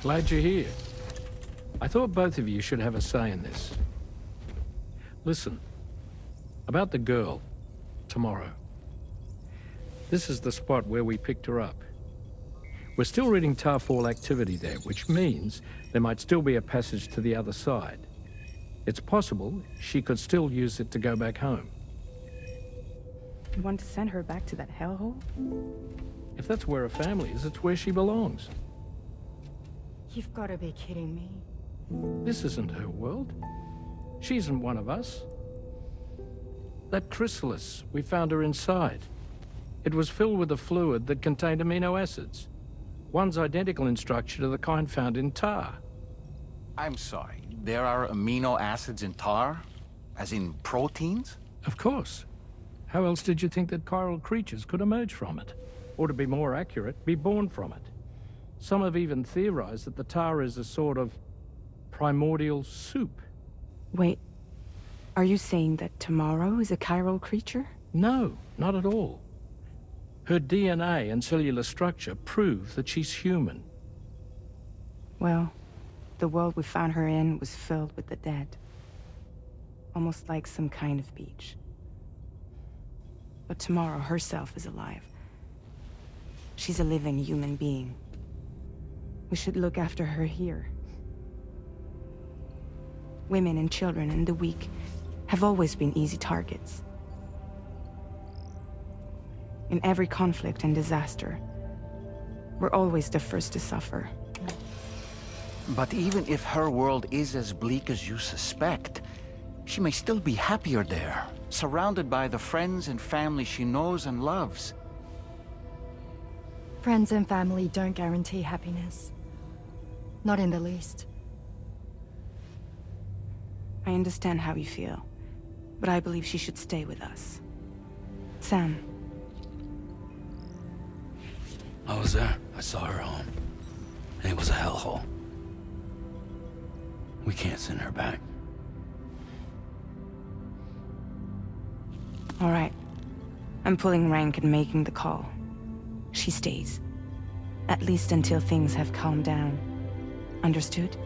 Glad you're here. I thought both of you should have a say in this. Listen, about the girl, tomorrow. This is the spot where we picked her up. We're still reading Tarfall activity there, which means there might still be a passage to the other side. It's possible she could still use it to go back home. You want to send her back to that hellhole? If that's where her family is, it's where she belongs. You've got to be kidding me. This isn't her world. She isn't one of us. That chrysalis, we found her inside. It was filled with a fluid that contained amino acids. One's identical in structure to the kind found in tar. I'm sorry, there are amino acids in tar? As in proteins? Of course. How else did you think that chiral creatures could emerge from it? Or to be more accurate, be born from it? Some have even theorized that the tar is a sort of primordial soup. Wait, are you saying that tomorrow is a chiral creature? No, not at all. Her DNA and cellular structure prove that she's human. Well, the world we found her in was filled with the dead. Almost like some kind of beach. But tomorrow herself is alive. She's a living human being. We should look after her here. Women and children and the weak have always been easy targets. In every conflict and disaster, we're always the first to suffer. But even if her world is as bleak as you suspect, she may still be happier there, surrounded by the friends and family she knows and loves. Friends and family don't guarantee happiness. Not in the least. I understand how you feel, but I believe she should stay with us. Sam. I was there. I saw her home. And it was a hellhole. We can't send her back. All right. I'm pulling rank and making the call. She stays. At least until things have calmed down. Understood?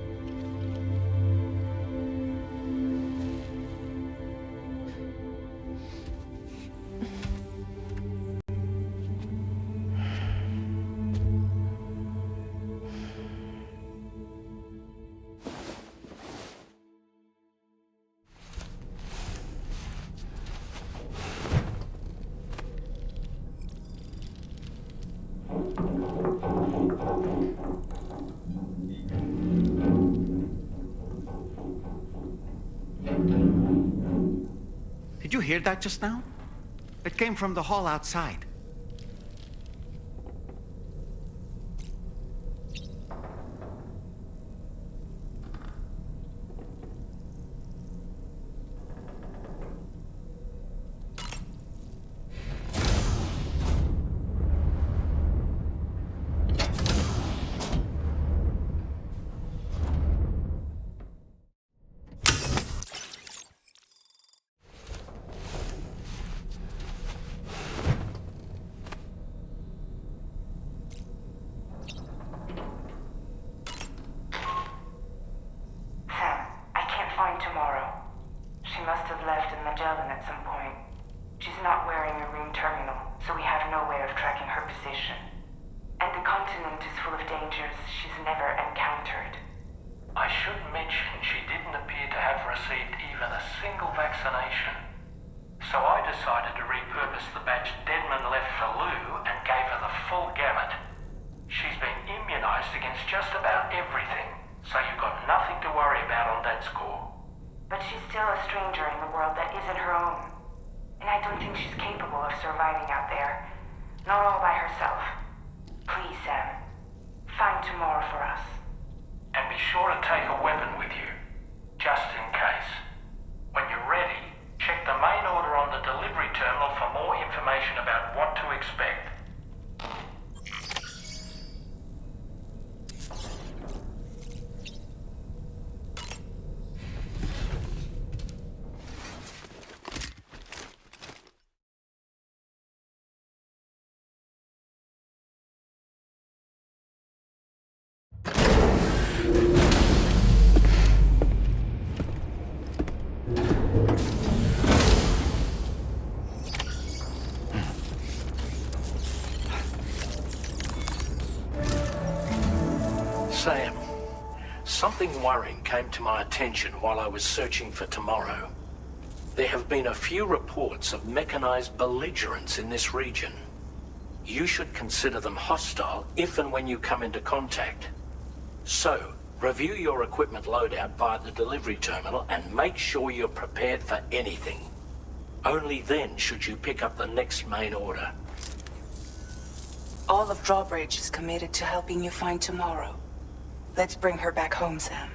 Did you hear that just now? It came from the hall outside. Tomorrow. She must have left in Magellan at some point. She's not wearing a room terminal, so we have no way of tracking her position. And the continent is full of dangers she's never encountered. I should mention she didn't appear to have received even a single vaccination. So I decided to repurpose the batch Deadman left for Lou and gave her the full gamut. She's been immunized against just about everything, so you've got nothing to worry about on that score. But she's still a stranger in the world that isn't her own. And I don't think she's capable of surviving out there. Not all by herself. Please, Sam. Find tomorrow for us. And be sure to take a weapon with you, just in case. When you're ready, check the main order on the delivery terminal for more information about what to expect. Sam, something worrying came to my attention while I was searching for Tomorrow. There have been a few reports of mechanized belligerents in this region. You should consider them hostile if and when you come into contact. So, review your equipment loadout via the delivery terminal and make sure you're prepared for anything. Only then should you pick up the next main order. All of Drawbridge is committed to helping you find Tomorrow. Let's bring her back home, Sam.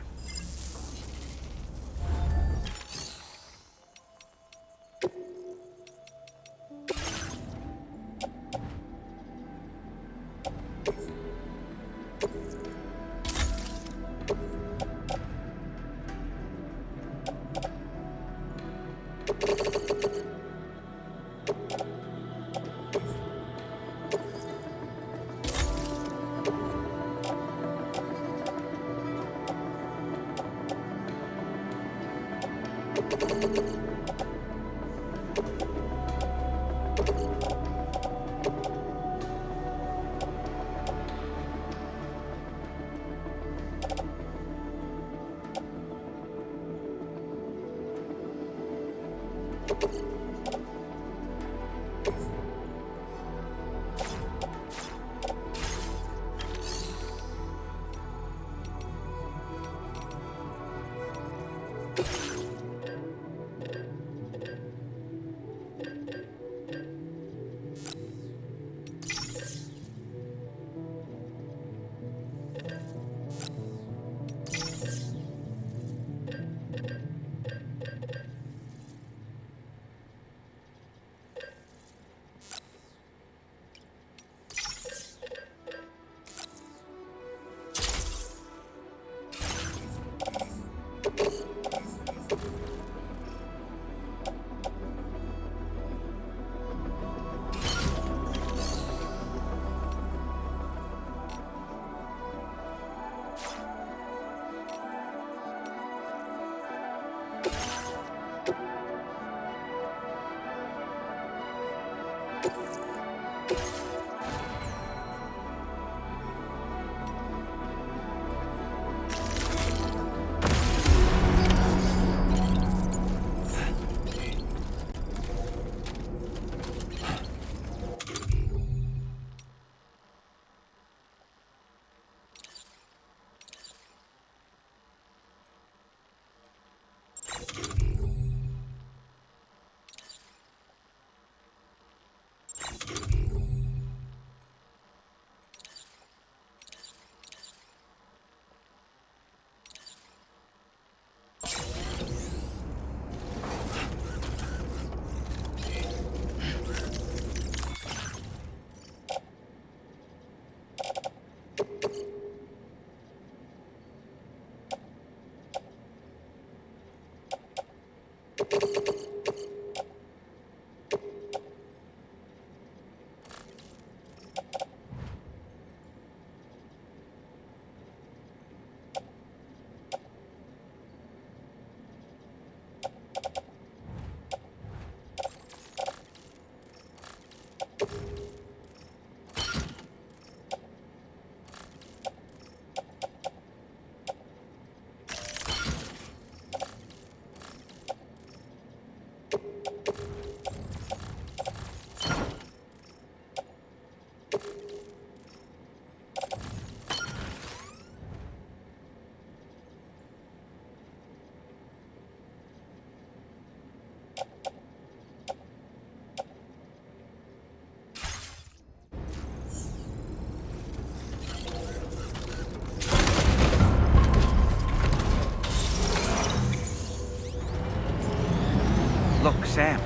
Look, Sam,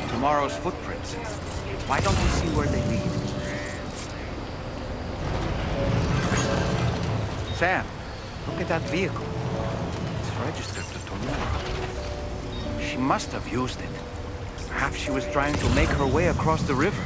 Tomorrow's footprints. Why don't we see where they lead? Sam, look at that vehicle. It's registered to Tomorrow. She must have used it. Perhaps she was trying to make her way across the river.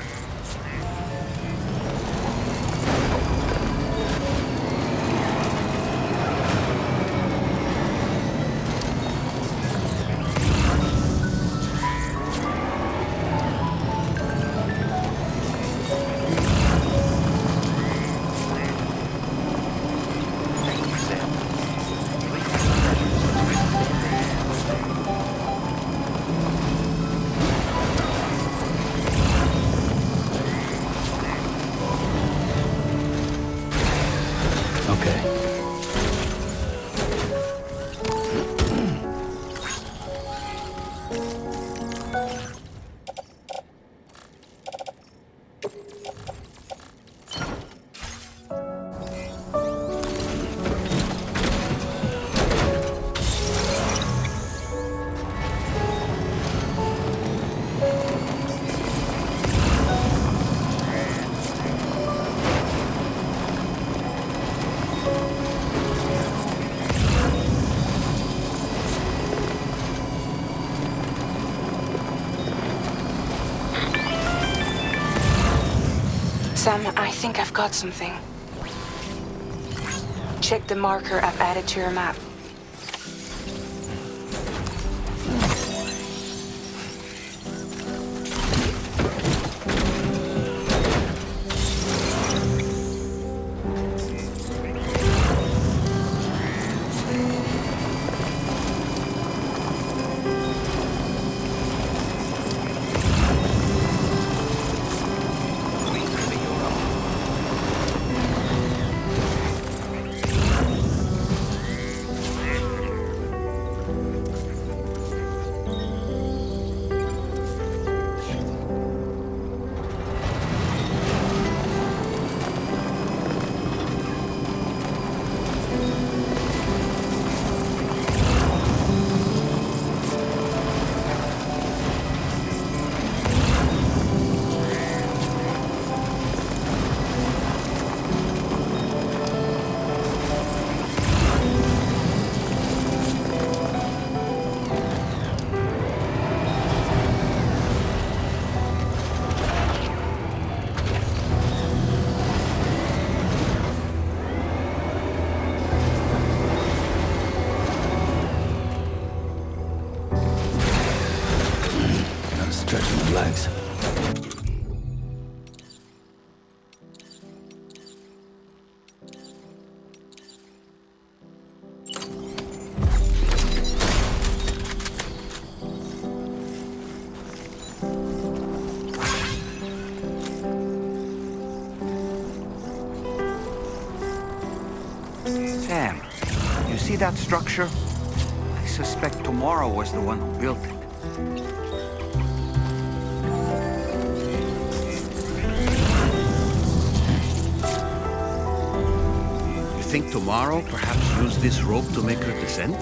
Sam, I think I've got something. Check the marker I've added to your map. Stretching my legs. Sam, you see that structure? I suspect Tomorrow was the one who built it. You think Tomorrow perhaps used this rope to make her descent?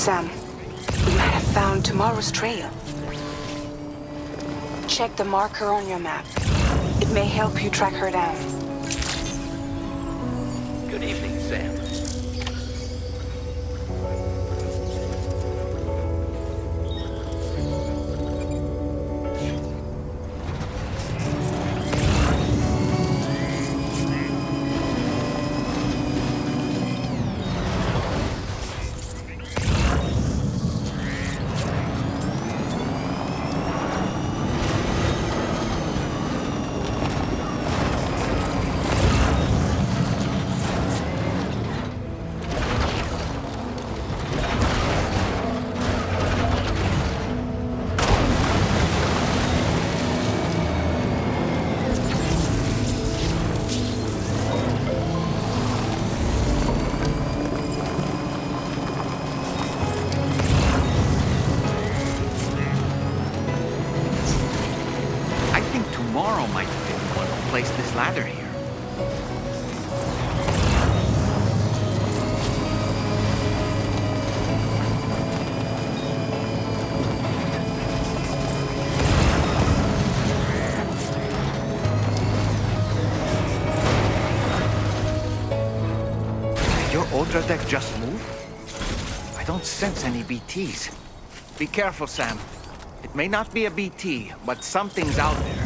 Sam, we might have found tomorrow's trail. Check the marker on your map. It may help you track her down. Good evening, Sam. Tomorrow might be the one who placed this ladder here. Did your Ultra deck just move? I don't sense any BTs. Be careful, Sam. It may not be a BT, but something's out there.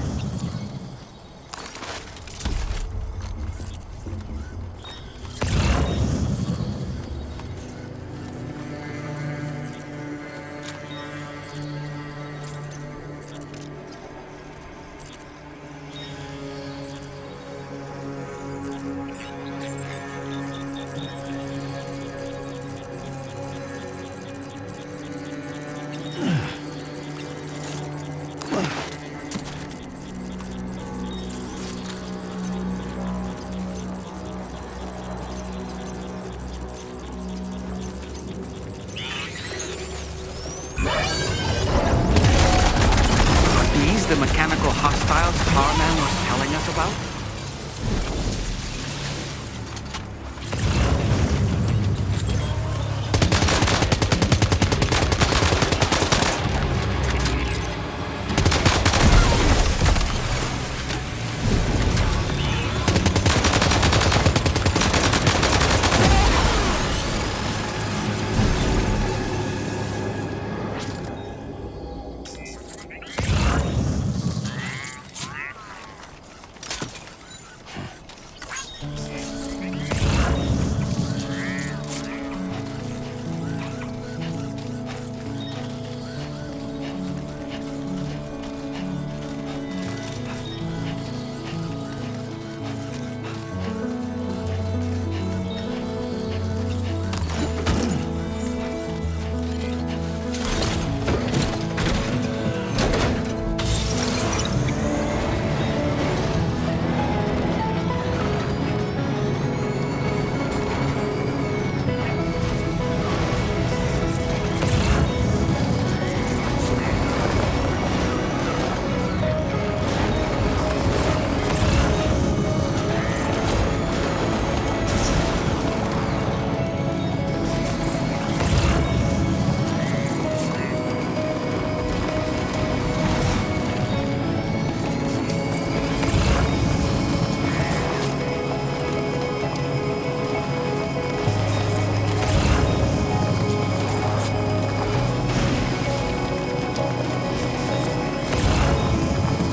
The mechanical hostiles Tarman was telling us about?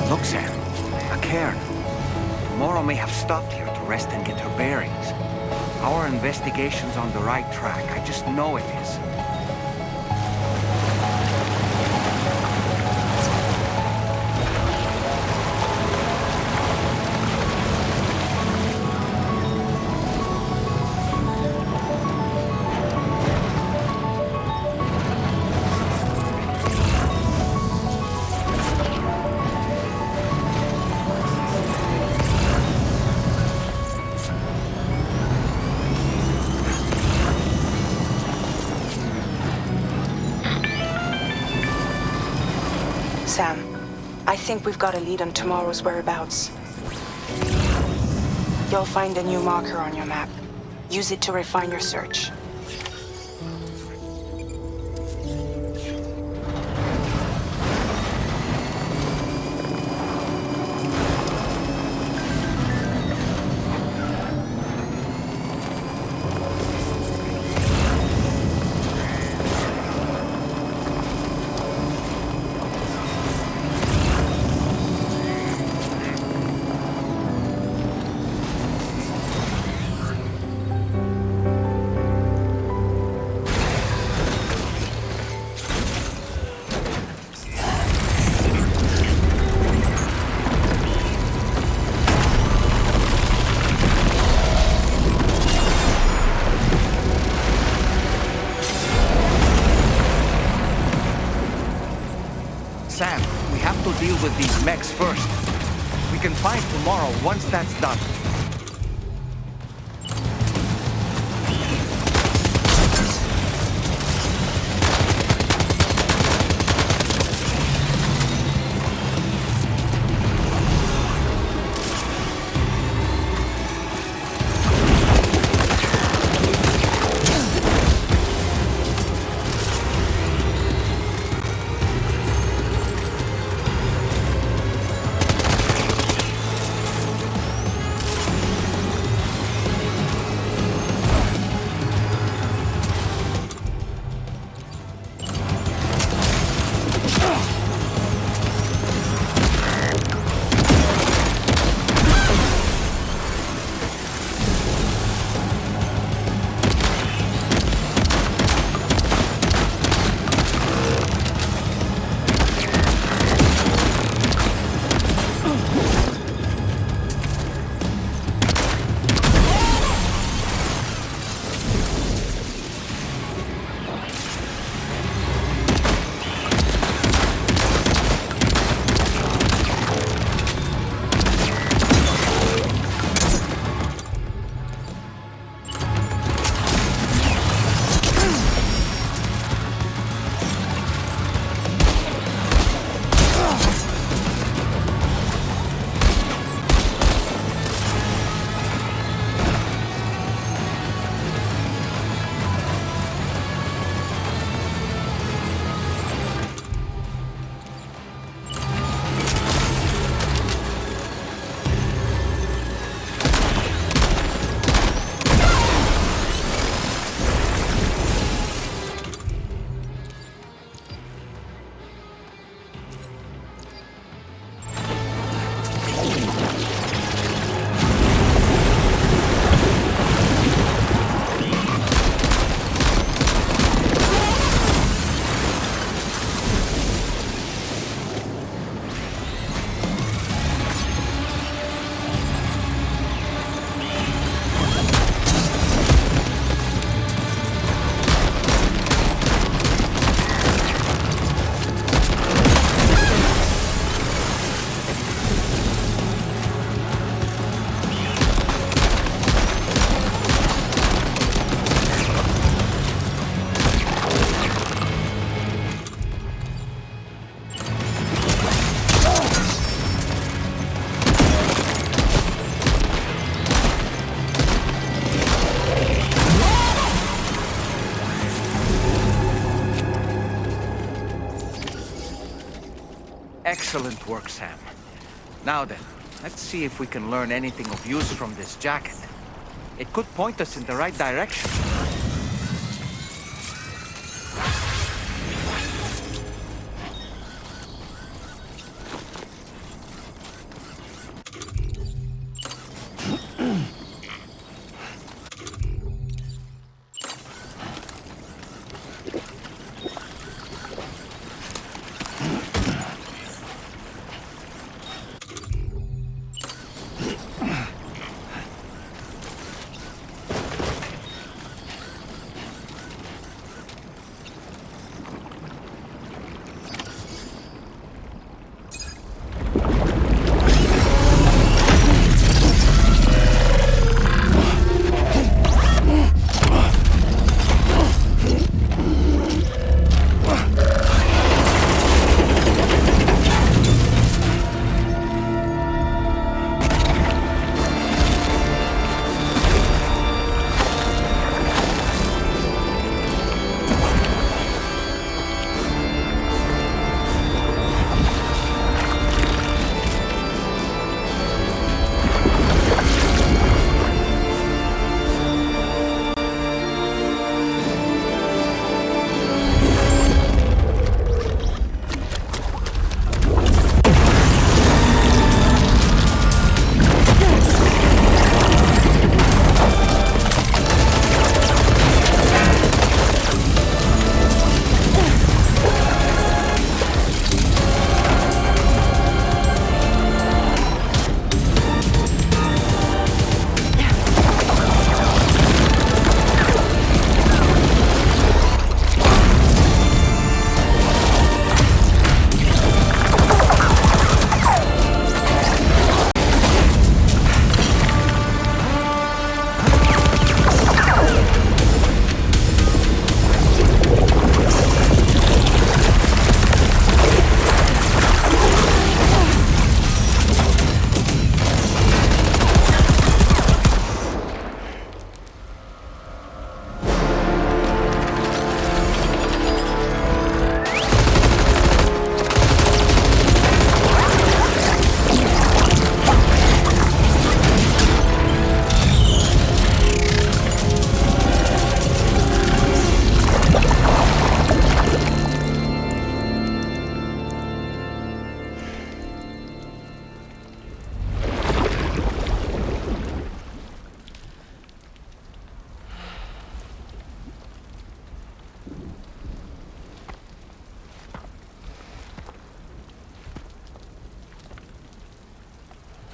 Look, Sam. A cairn. Tomorrow may have stopped here to rest and get her bearings. Our investigation's on the right track. I just know it is. Sam, I think we've got a lead on tomorrow's whereabouts. You'll find a new marker on your map. Use it to refine your search. with these mechs first. We can fight tomorrow once that's done. Excellent work, Sam. Now then, let's see if we can learn anything of use from this jacket. It could point us in the right direction.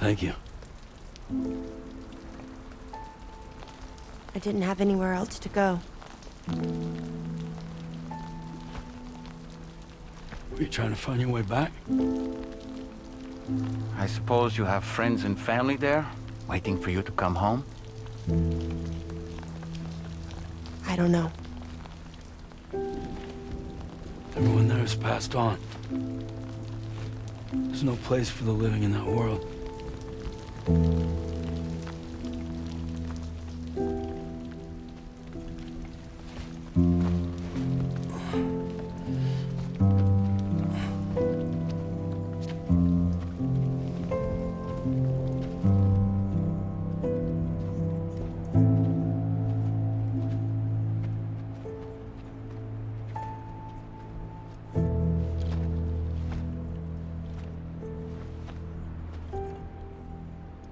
Thank you. I didn't have anywhere else to go. Were you trying to find your way back? I suppose you have friends and family there, waiting for you to come home? I don't know. Everyone there has passed on. There's no place for the living in that world.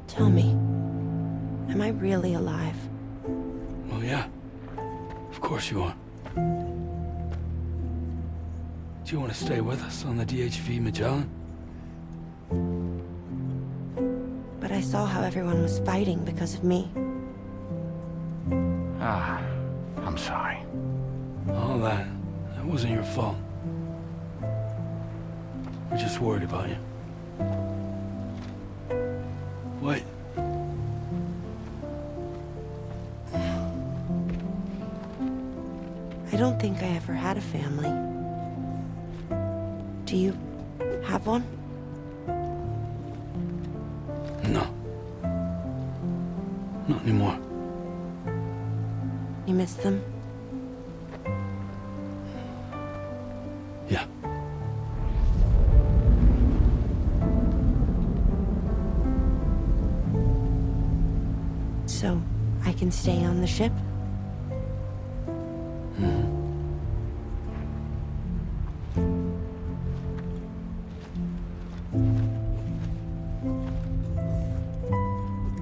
Tell me, am I really alive? Well, yeah. Of course you are. Do you want to stay with us on the DHV Magellan? But I saw how everyone was fighting because of me. Ah, I'm sorry. All that wasn't your fault. We're just worried about you. Wait. I don't think I ever had a family. Do you have one? No. Not anymore. You miss them? Yeah. So, I can stay on the ship?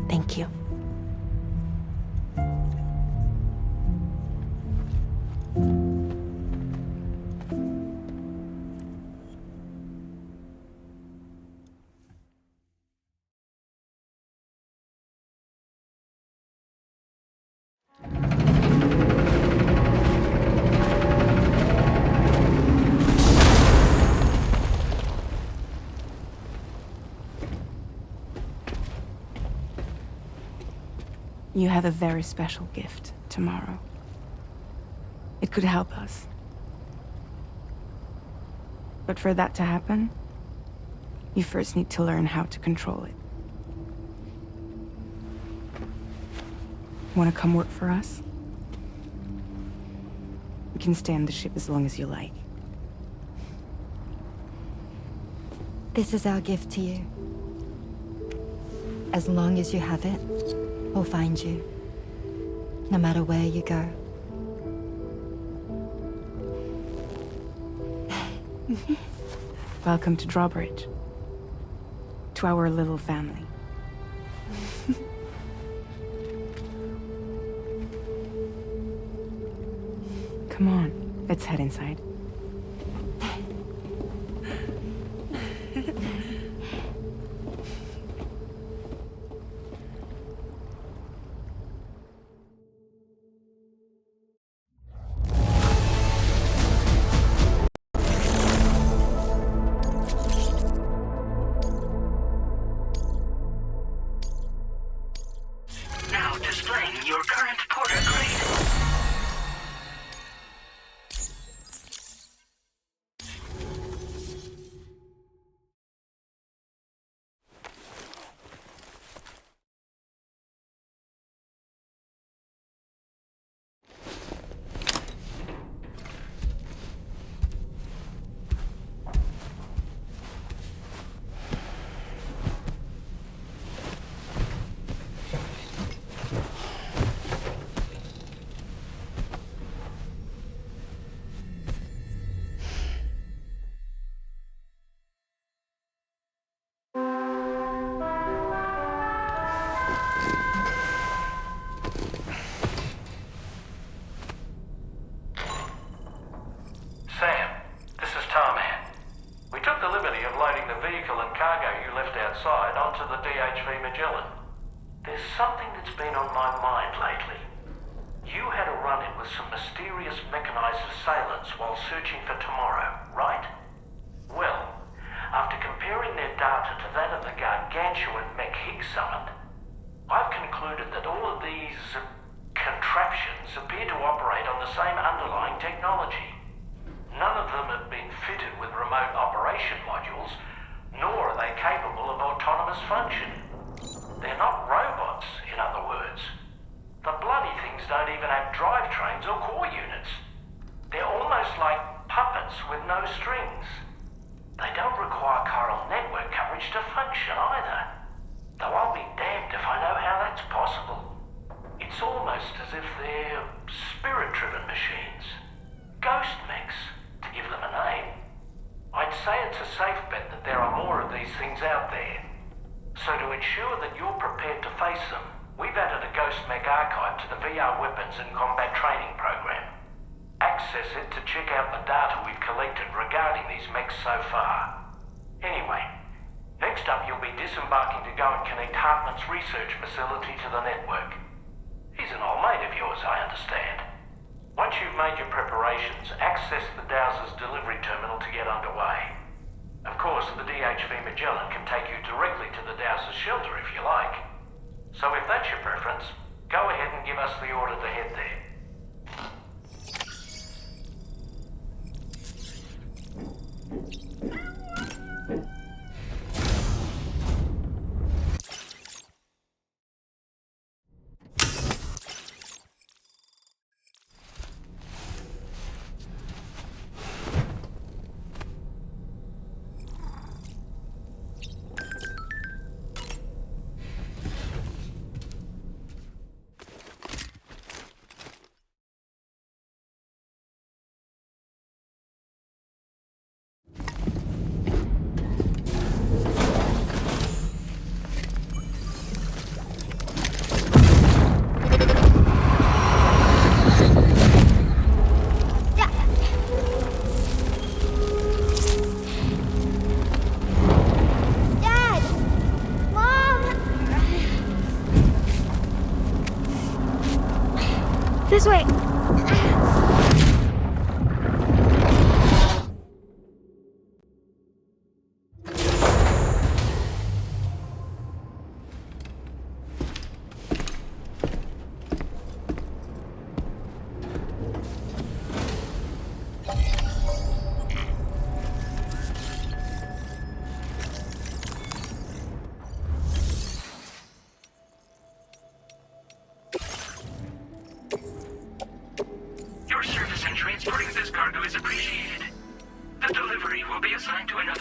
Thank you. You have a very special gift tomorrow. It could help us. But for that to happen, you first need to learn how to control it. Want to come work for us? You can stay on the ship as long as you like. This is our gift to you. As long as you have it, we'll find you. No matter where you go. Welcome to Drawbridge. To our little family. Come on, let's head inside. Now displaying your current porter grade. technology. None of them have been fitted with remote operation modules, nor are they capable of autonomous function. They're not robots, in other words. The bloody things don't even have drivetrains or core units. They're almost like puppets with no strings. They don't require chiral network coverage to function either. Though I'll be damned if I know how that's possible. It's almost as if they're spirit-driven machines. Ghost mechs, to give them a name. I'd say it's a safe bet that there are more of these things out there. So to ensure that you're prepared to face them, we've added a Ghost Mech archive to the VR weapons and combat training program. Access it to check out the data we've collected regarding these mechs so far. Anyway, next up you'll be disembarking to go and connect Hartman's research facility to the network. He's an old mate of yours, I understand. Once you've made your preparations, access the Dowser's delivery terminal to get underway. Of course, the DHV Magellan can take you directly to the Dowser's shelter if you like. So if that's your preference, go ahead and give us the order to head there. This way! Your service in transporting this cargo is appreciated. The delivery will be assigned to another.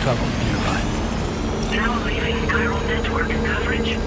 trouble nearby. Now leaving chiral network coverage.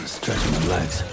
Stretch my legs.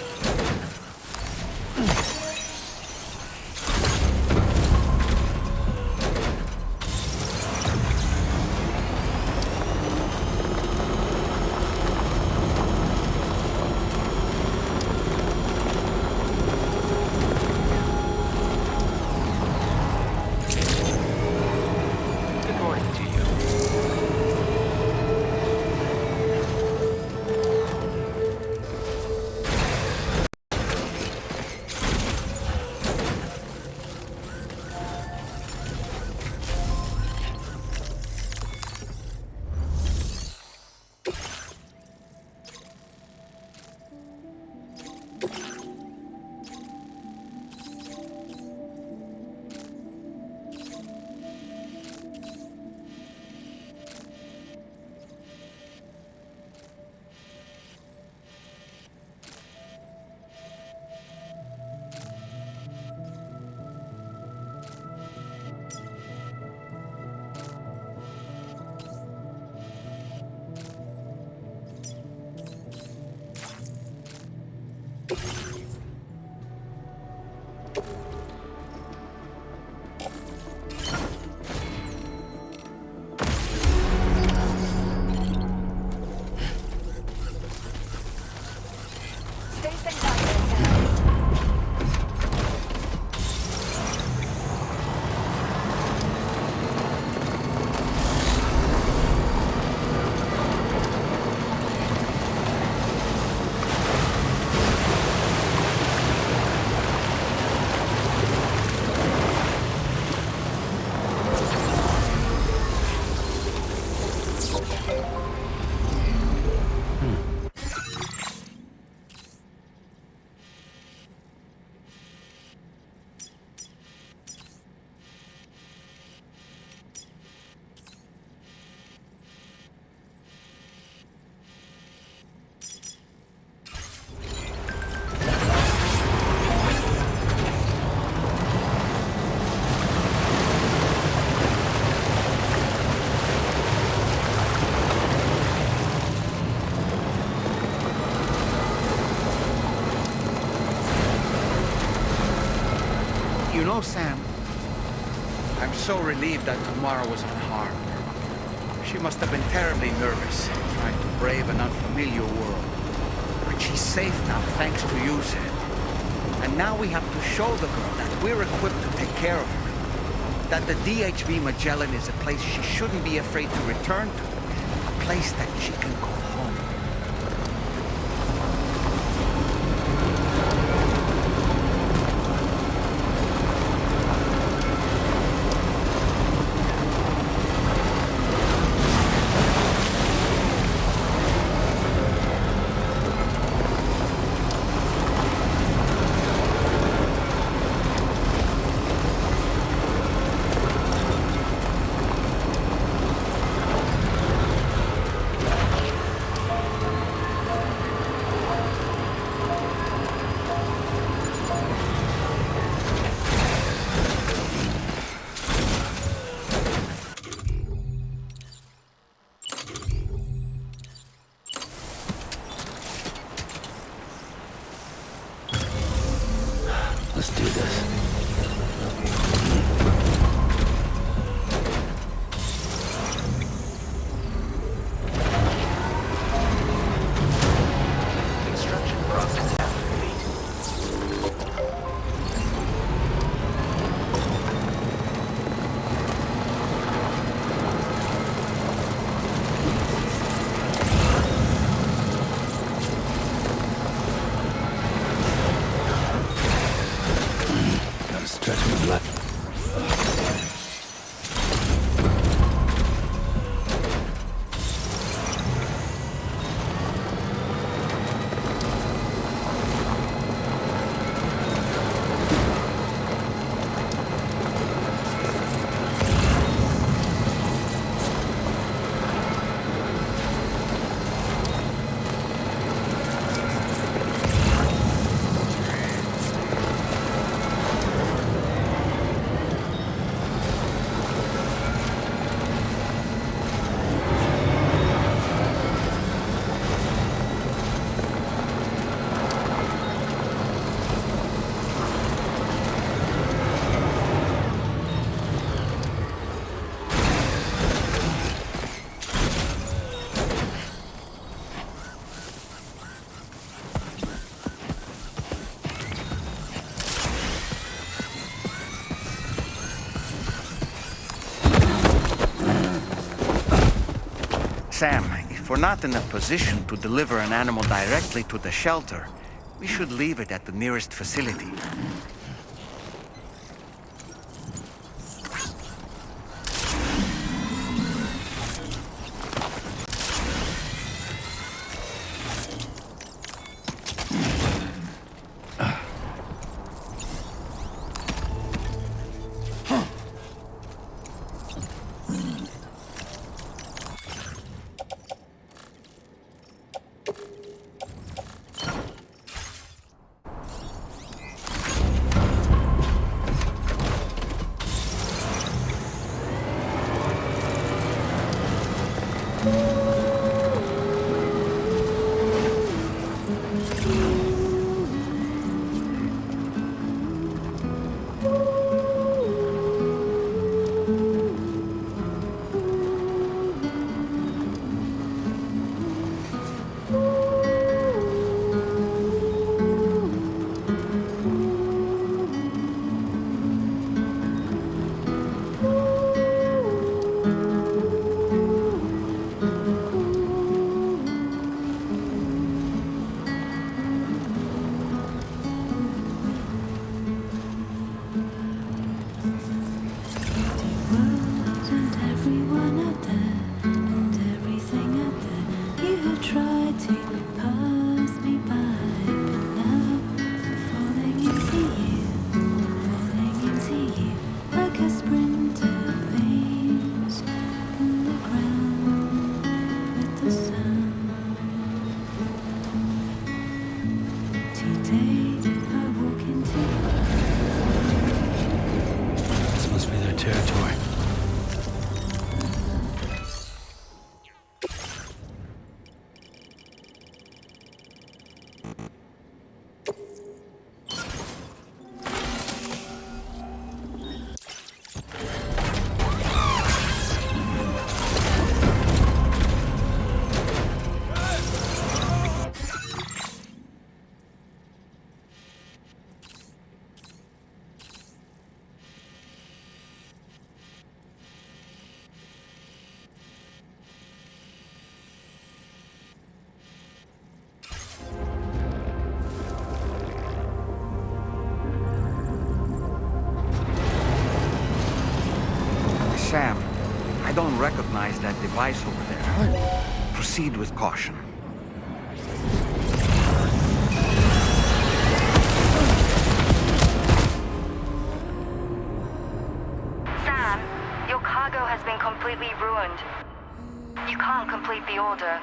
know, Sam, I'm so relieved that Tomorrow was unharmed. She must have been terribly nervous, trying to brave an unfamiliar world. But she's safe now, thanks to you, Sam. And now we have to show the girl that we're equipped to take care of her. That the DHV Magellan is a place she shouldn't be afraid to return to. A place that she can go home. Let's do this. Construction process complete. Gotta stretch my blood. Sam, if we're not in a position to deliver an animal directly to the shelter, we should leave it at the nearest facility. This must be their territory. Sam, I don't recognize that device over there. Proceed with caution. Sam, your cargo has been completely ruined. You can't complete the order.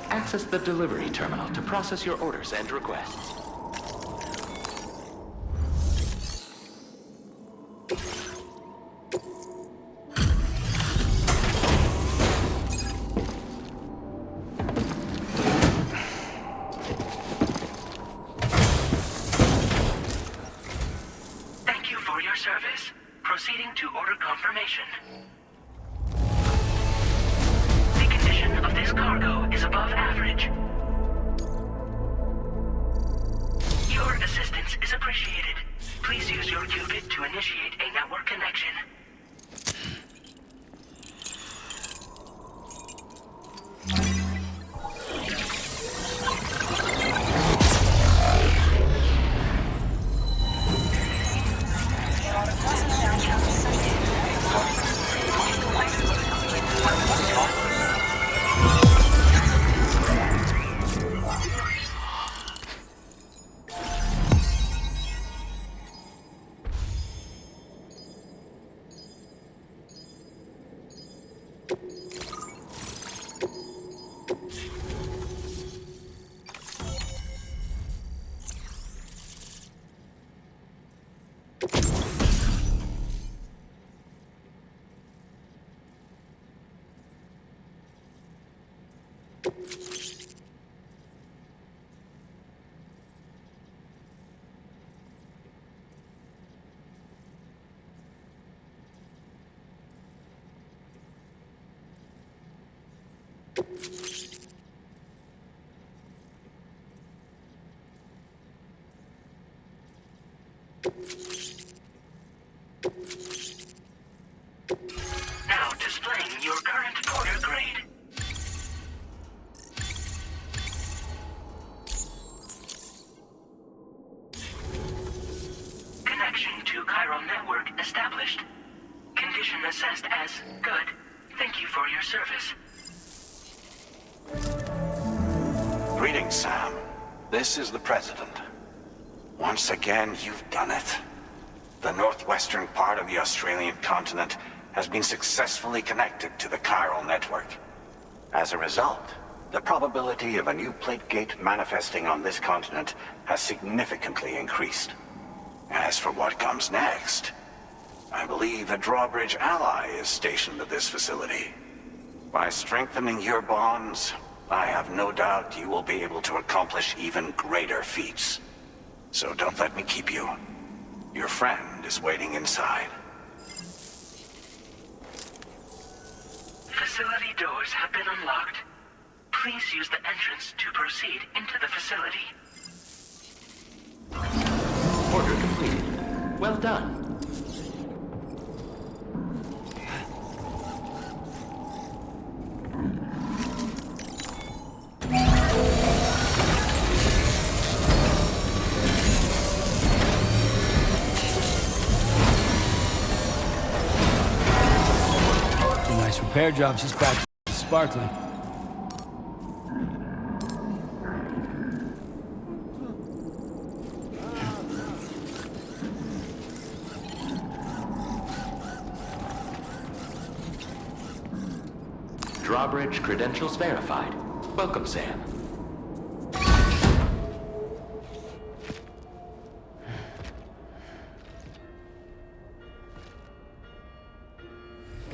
Access the delivery terminal to process your orders and requests. Thank you for your service. Proceeding to order confirmation. The condition of this cargo is above average. Your assistance is appreciated. Please use your qubit to initiate a network connection. Now displaying your current order grade. Connection to chiral network established. Condition assessed as good. Thank you for your service. Greetings, Sam. This is the President. Once again, you've done it. The northwestern part of the Australian continent has been successfully connected to the chiral network. As a result, the probability of a new plate gate manifesting on this continent has significantly increased. As for what comes next, I believe a drawbridge ally is stationed at this facility. By strengthening your bonds, I have no doubt you will be able to accomplish even greater feats. So don't let me keep you. Your friend is waiting inside. Facility doors have been unlocked. Please use the entrance to proceed into the facility. Order completed. Well done. Two nice repair jobs just back sparkling. Drawbridge credentials verified. Welcome, Sam.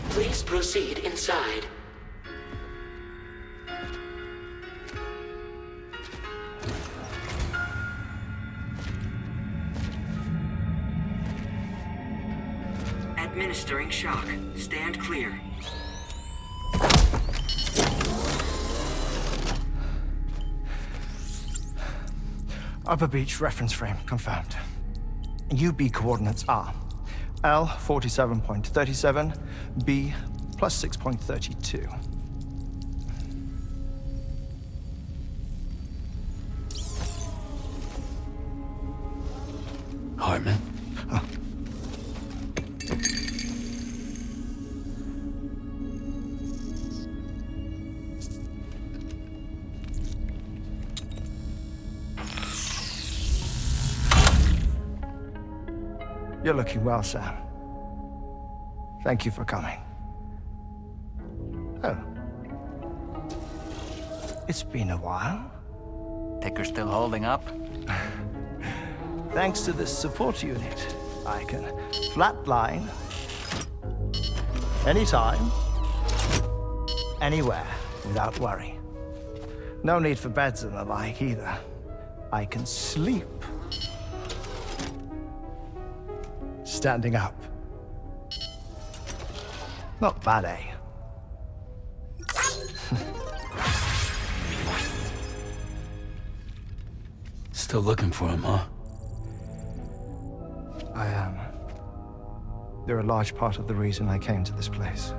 Please proceed inside. Administering shock. Stand clear. Upper beach reference frame confirmed. UB coordinates are L 47.37, B plus 6.32. Hartman? Oh. You're looking well, Sam. Thank you for coming. Oh. It's been a while. Ticker still holding up? Thanks to this support unit, I can flatline anytime, anywhere, without worry. No need for beds and the like either. I can sleep standing up. Not bad, eh? Still looking for him, huh? I am. They're a large part of the reason I came to this place.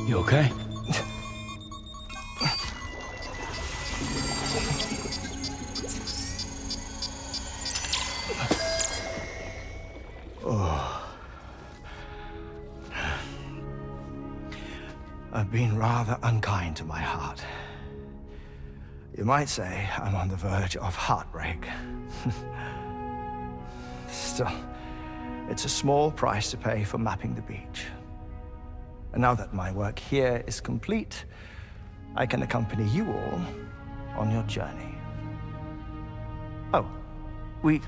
You okay? I've been rather unkind to my heart. You might say I'm on the verge of heartbreak. Still, it's a small price to pay for mapping the beach. And now that my work here is complete, I can accompany you all on your journey. Oh, we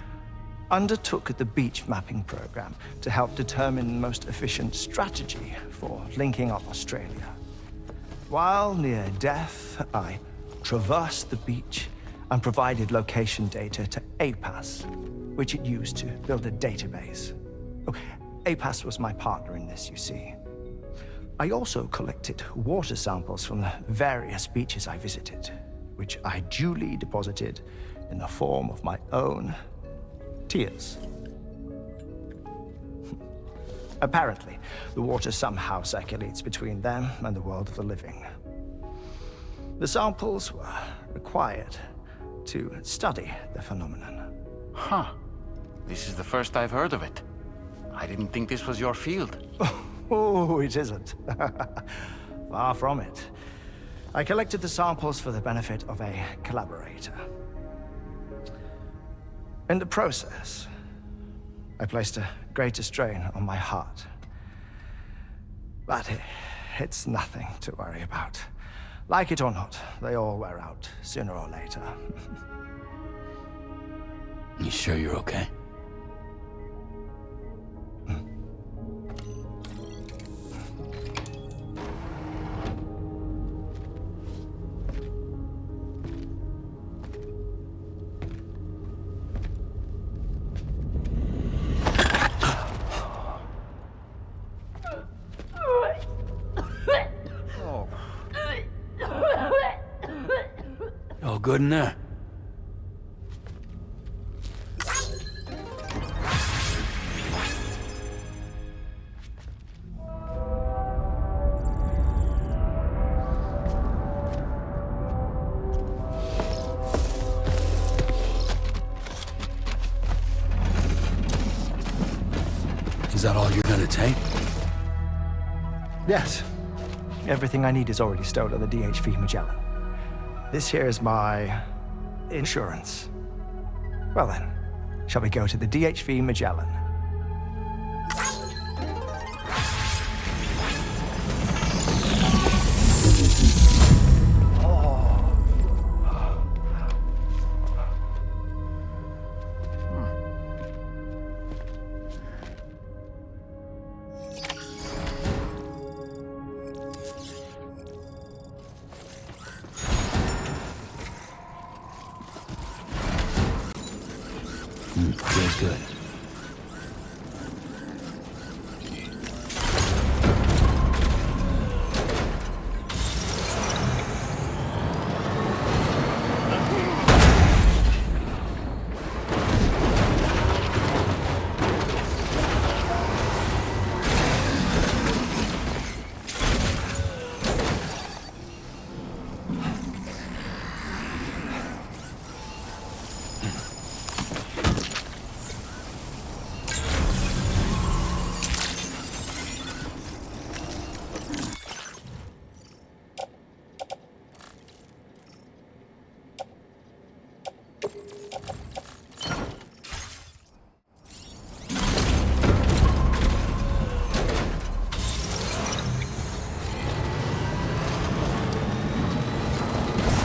undertook the beach mapping program to help determine the most efficient strategy for linking up Australia. While near Death, I traversed the beach and provided location data to APAS, which it used to build a database. Oh, APAS was my partner in this, you see. I also collected water samples from the various beaches I visited, which I duly deposited in the form of my own tears. Apparently, the water somehow circulates between them and the world of the living. The samples were required to study the phenomenon. Huh. This is the first I've heard of it. I didn't think this was your field. Oh, it isn't. Far from it. I collected the samples for the benefit of a collaborator. In the process, I placed a greater strain on my heart. But it's nothing to worry about. Like it or not, they all wear out, sooner or later. You sure you're okay? good in there? Is that all you're gonna take? Yes. Everything I need is already stowed on the DHV Magellan. This here is my insurance. Well then, shall we go to the DHV Magellan? Feels good.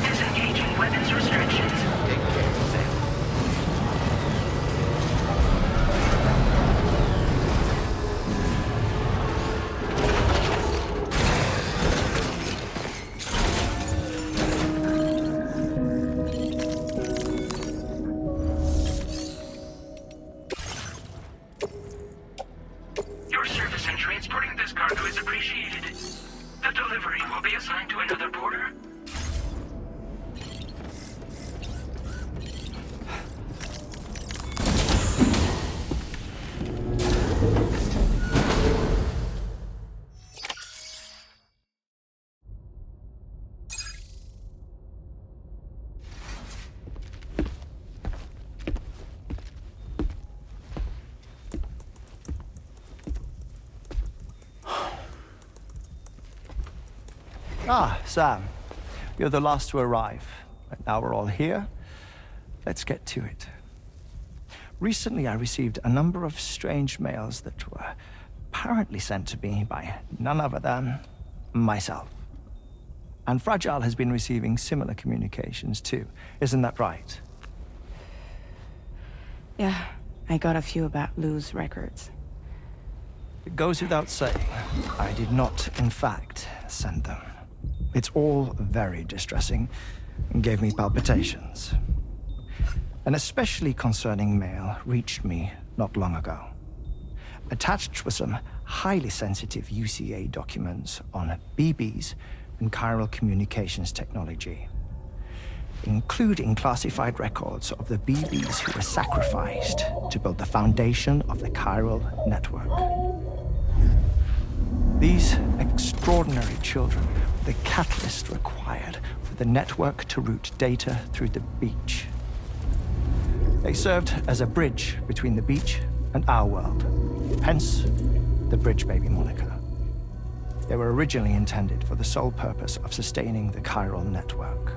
Disengaging weapons restrictions. Your service in transporting this cargo is appreciated. The delivery will be assigned to another porter. Ah, Sam. You're the last to arrive. But now we're all here. Let's get to it. Recently, I received a number of strange mails that were apparently sent to me by none other than myself. And Fragile has been receiving similar communications too. Isn't that right? Yeah, I got a few about Lou's records. It goes without saying, I did not, in fact, send them. It's all very distressing and gave me palpitations. An especially concerning mail reached me not long ago. Attached were some highly sensitive UCA documents on BBs and chiral communications technology, including classified records of the BBs who were sacrificed to build the foundation of the chiral network. These extraordinary children were the catalyst required for the network to route data through the beach. They served as a bridge between the beach and our world, hence the Bridge Baby moniker. They were originally intended for the sole purpose of sustaining the chiral network.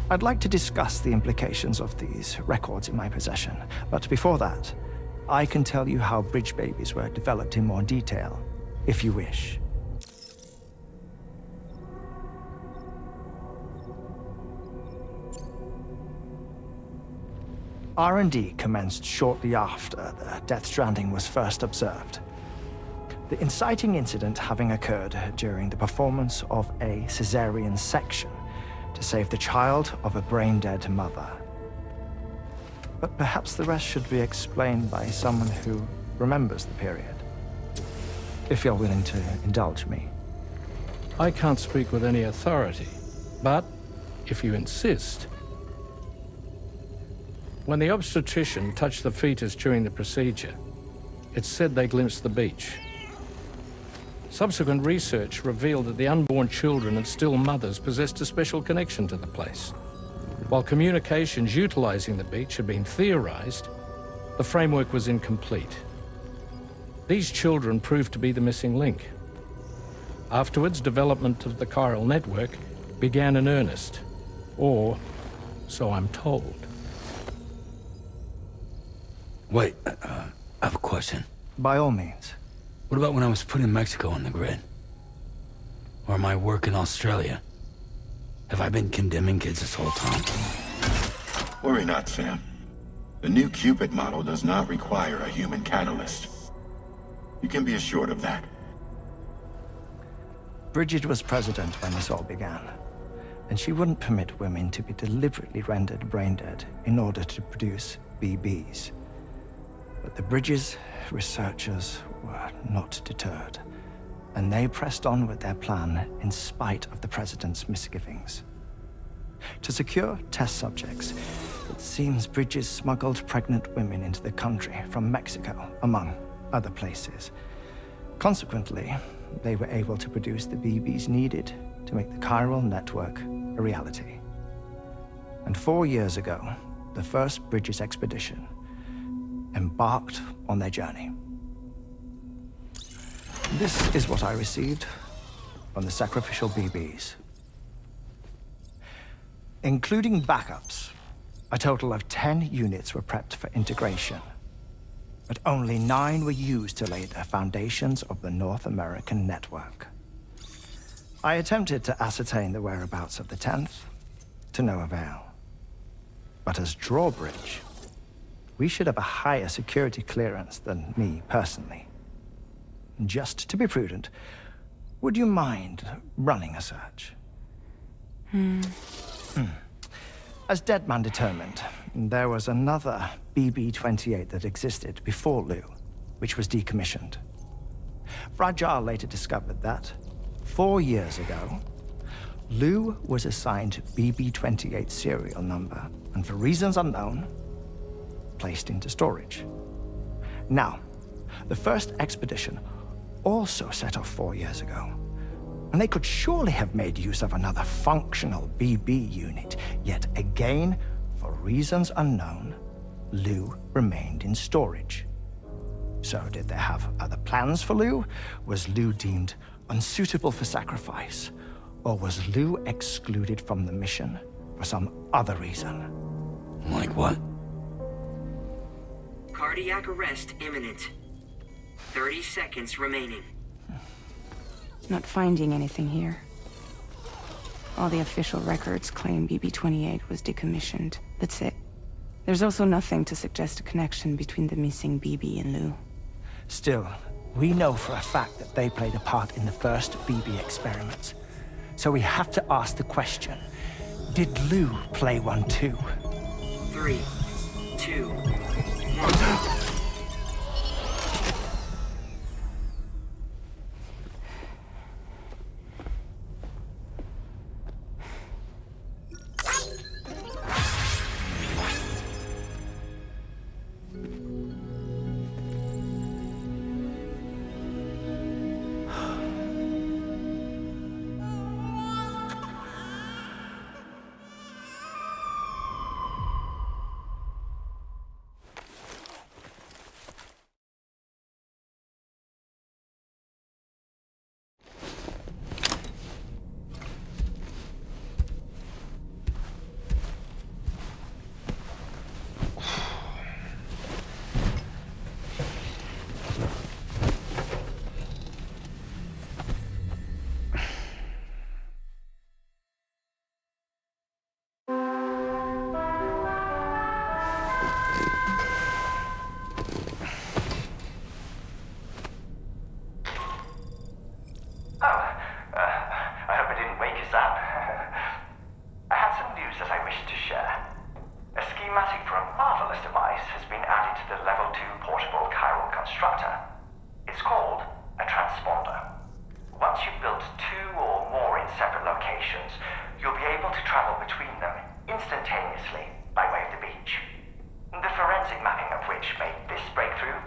I'd like to discuss the implications of these records in my possession, but before that, I can tell you how Bridge Babies were developed in more detail, if you wish. R&D commenced shortly after the Death Stranding was first observed. The inciting incident having occurred during the performance of a cesarean section to save the child of a brain-dead mother. But perhaps the rest should be explained by someone who remembers the period. If you're willing to indulge me. I can't speak with any authority, but if you insist. When the obstetrician touched the fetus during the procedure, it's said they glimpsed the beach. Subsequent research revealed that the unborn children and still mothers possessed a special connection to the place. While communications utilizing the beach had been theorized, the framework was incomplete. These children proved to be the missing link. Afterwards, development of the chiral network began in earnest, or so I'm told. Wait, I have a question. By all means. What about when I was putting Mexico on the grid? Or my work in Australia? Have I been condemning kids this whole time? Worry not, Sam. The new Cupid model does not require a human catalyst. You can be assured of that. Bridget was president when this all began, and she wouldn't permit women to be deliberately rendered brain dead in order to produce BBs. But the Bridges researchers were not deterred, and they pressed on with their plan in spite of the president's misgivings. To secure test subjects, it seems Bridges smuggled pregnant women into the country from Mexico, among other places. Consequently, they were able to produce the BBs needed to make the chiral network a reality. And 4 years ago, the first Bridges expedition embarked on their journey. This is what I received from the sacrificial BBs. Including backups, a total of 10 units were prepped for integration, but only 9 were used to lay the foundations of the North American network. I attempted to ascertain the whereabouts of the 10th, to no avail. But as drawbridge, we should have a higher security clearance than me personally. Just to be prudent, would you mind running a search? As Deadman determined, there was another BB-28 that existed before Lou, which was decommissioned. Fragile later discovered that, 4 years ago, Lou was assigned BB-28 serial number, and for reasons unknown, placed into storage. Now, the first expedition also set off 4 years ago, and they could surely have made use of another functional BB unit, yet again, for reasons unknown, Lou remained in storage. So did they have other plans for Lou? Was Lou deemed unsuitable for sacrifice? Or was Lou excluded from the mission for some other reason? Like what? Cardiac arrest imminent. 30 seconds remaining. Not finding anything here. All the official records claim BB-28 was decommissioned. That's it. There's also nothing to suggest a connection between the missing BB and Lou. Still, we know for a fact that they played a part in the first BB experiments. So we have to ask the question, did Lou play one too? 3, 2, 1. you'll be able to travel between them instantaneously by way of the beach. The forensic mapping of which made this breakthrough